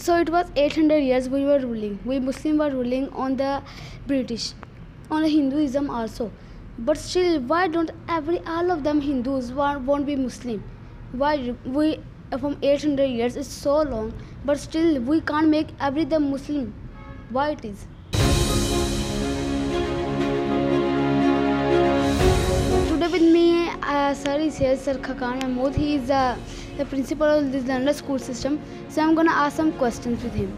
So it was 800 years we were ruling. We Muslim were ruling on the British, on the Hinduism also. But still, why don't all of them Hindus won't be Muslim? Why we from 800 years is so long, but still we can't make every them Muslim? Why it is? Today with me, sir is here, Sir Khakan Mahmood. He is the principal of this London school system. So I'm gonna ask some questions with him.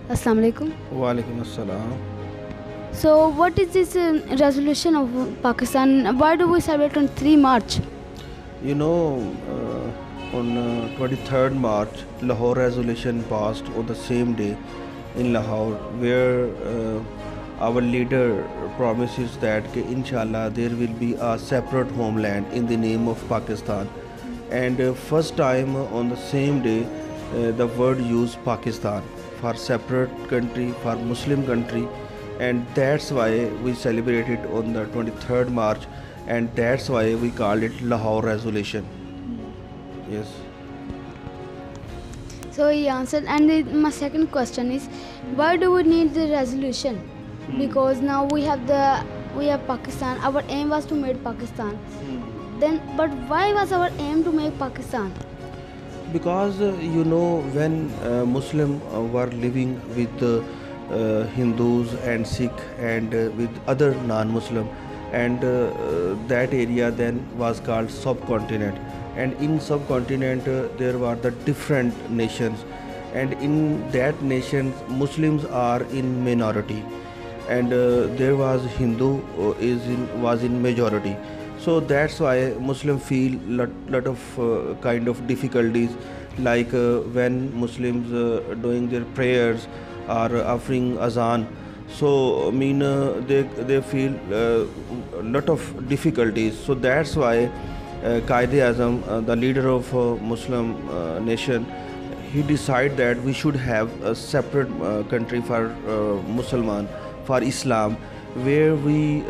Assalamu alaikum. Wa alaikum assalam. So what is this resolution of Pakistan? Why do we celebrate on 3 March? You know, on 23rd March, Lahore resolution passed on the same day in Lahore, where our leader promises that inshallah there will be a separate homeland in the name of Pakistan. And first time on the same day, the word used Pakistan for separate country, for Muslim country, and that's why we celebrate it on the 23rd March, and that's why we call it Lahore resolution. Yes. So he answered. And my second question is, why do we need the resolution? Because now we have Pakistan. Our aim was to make Pakistan. Then, but why was our aim to make Pakistan? Because you know, when Muslim were living with Hindus and Sikh and with other non-Muslim, and that area then was called subcontinent, and in subcontinent there were the different nations, and in that nation Muslims are in minority, and there was Hindu was in majority. So that's why Muslim feel lot of kind of difficulties, like when Muslims doing their prayers or offering azan. So I mean they feel lot of difficulties. So that's why Quaid-e-Azam, the leader of Muslim nation, he decided that we should have a separate country for Musliman, for Islam, where we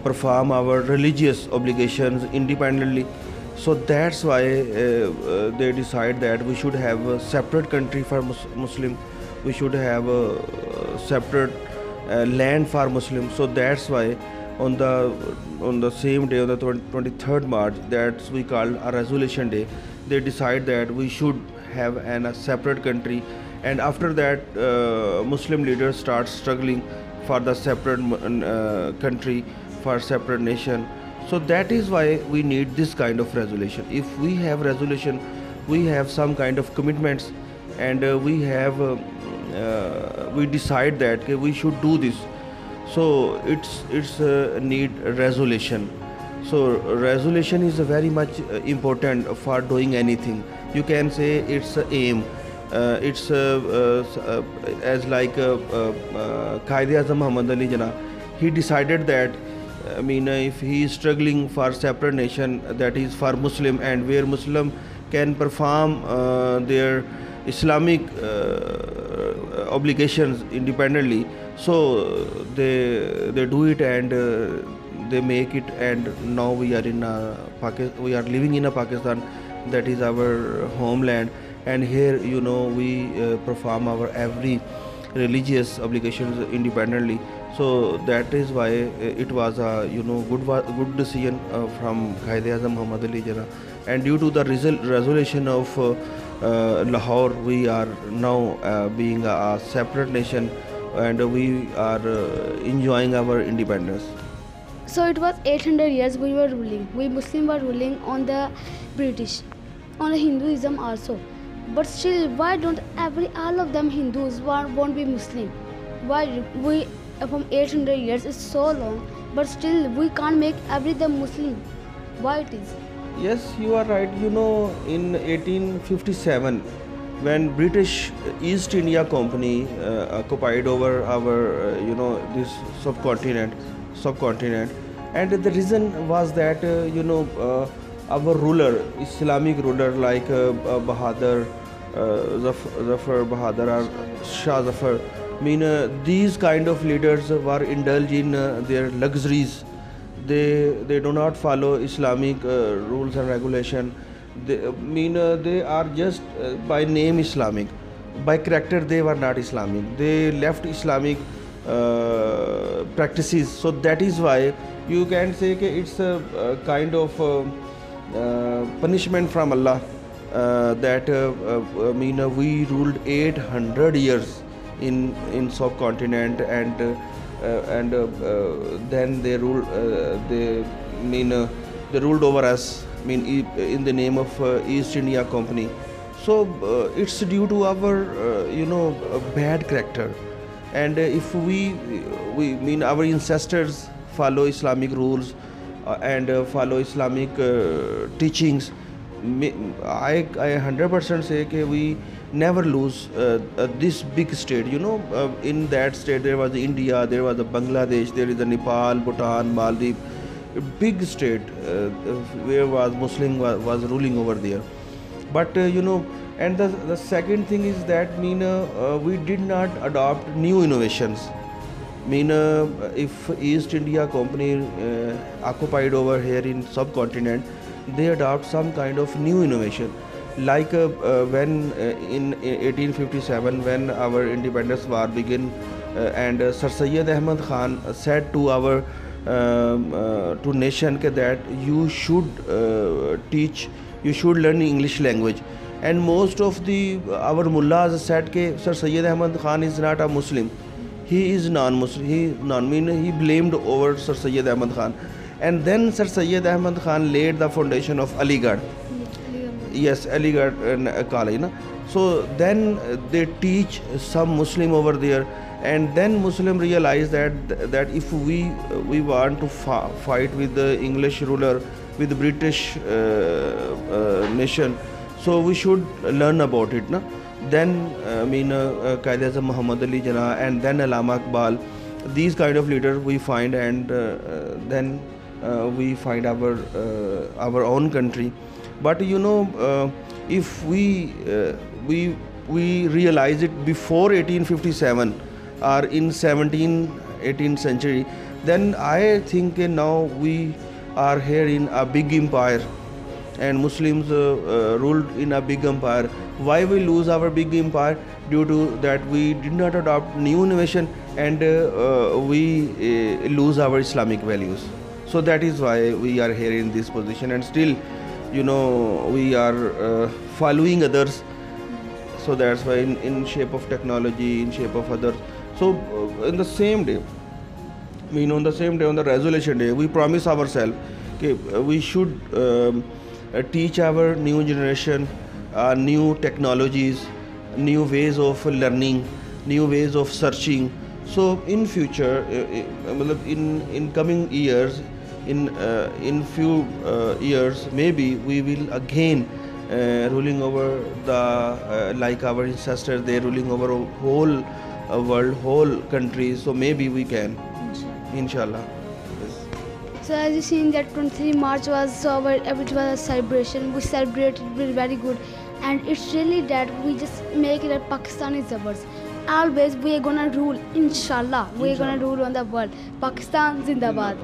perform our religious obligations independently. So that's why they decide that we should have a separate country for Muslim, we should have a separate land for Muslims. So that's why on the same day, on the 23rd March, that's we call a resolution day, they decide that we should have a separate country. And after that Muslim leaders start struggling for the separate country, for separate nation. So that is why we need this kind of resolution. If we have resolution, we have some kind of commitments, and we decide that we should do this. So it's need resolution. So resolution is very much important for doing anything. You can say it's a aim. It's as like Quaid-e-Azam Muhammad Ali Jinnah, he decided that if he is struggling for separate nation, that is for Muslim, and where Muslim can perform their Islamic obligations independently, so they do it, and they make it. And now we are in we are living in a Pakistan, that is our homeland, and here we perform our every religious obligations independently. So that is why it was a good decision from Quaid-e-Azam Muhammad Ali Jinnah. And due to the resolution of Lahore, we are now being a separate nation, and we are enjoying our independence. So it was 800 years we were ruling. We Muslim were ruling on the British, on the Hinduism also. But still, why don't all of them Hindus won't be Muslim? Why we from 800 years is so long, but still we can't make every them Muslim? Why it is? Yes, you are right. In 1857, when British East India Company occupied over our this subcontinent, and the reason was that our ruler, Islamic ruler like Bahadur, Zafar Bahadur or Shah Zafar, these kind of leaders were indulged in their luxuries. They do not follow Islamic rules and regulation, They are just by name Islamic, by character they were not Islamic. They left Islamic practices. So that is why you can say that it's a kind of punishment from Allah, that we ruled 800 years in subcontinent, and then they ruled they ruled over us, in the name of East India Company. So it's due to our bad character. And if our ancestors follow Islamic rules, and follow Islamic teachings, I 100% say that we never lose this big state. In that state there was India, there was Bangladesh, there is Nepal, Bhutan, Maldives, a big state where was Muslim was ruling over there. But and the second thing is that we did not adopt new innovations. If East India Company occupied over here in subcontinent, they adopt some kind of new innovation, like when in 1857, when our independence war began, and Sir Syed Ahmad Khan said to our to nation that you should you should learn English language. And most of our mullahs said that Sir Syed Ahmad Khan is not a Muslim, he is non-Muslim, he blamed over Sir Syed Ahmad Khan. And then Sir Syed Ahmad Khan laid the foundation of Aligarh. Yes, Aligarh College. So then they teach some Muslim over there, and then Muslim realize that if we want to fight with the English ruler, with the British nation, so we should learn about it. Then Quaid-e-Azam Muhammad Ali Jinnah, and then Allama Iqbal, these kind of leaders we find, and then we find our own country. But if we realize it before 1857 or in 18th century, then I think now we are here in a big empire, and Muslims ruled in a big empire. Why we lose our big empire? Due to that we did not adopt new innovation, and we lose our Islamic values. So that is why we are here in this position, and still we are following others. So that's why in shape of technology, in shape of others. So in the same day, on the same day, on the resolution day, we promise ourselves we should teach our new generation new technologies, new ways of learning, new ways of searching. So in future, in coming years, in few years, maybe we will again ruling over the like our ancestors, they ruling over whole world, whole country. So maybe we can, inshallah. Yes. So as you seen that 23 March was it was a celebration. We celebrated it very good, and it's really that we just make it a Pakistani Zabars. Always we are gonna rule, inshallah. We are gonna rule on the world. Pakistan Zindabad.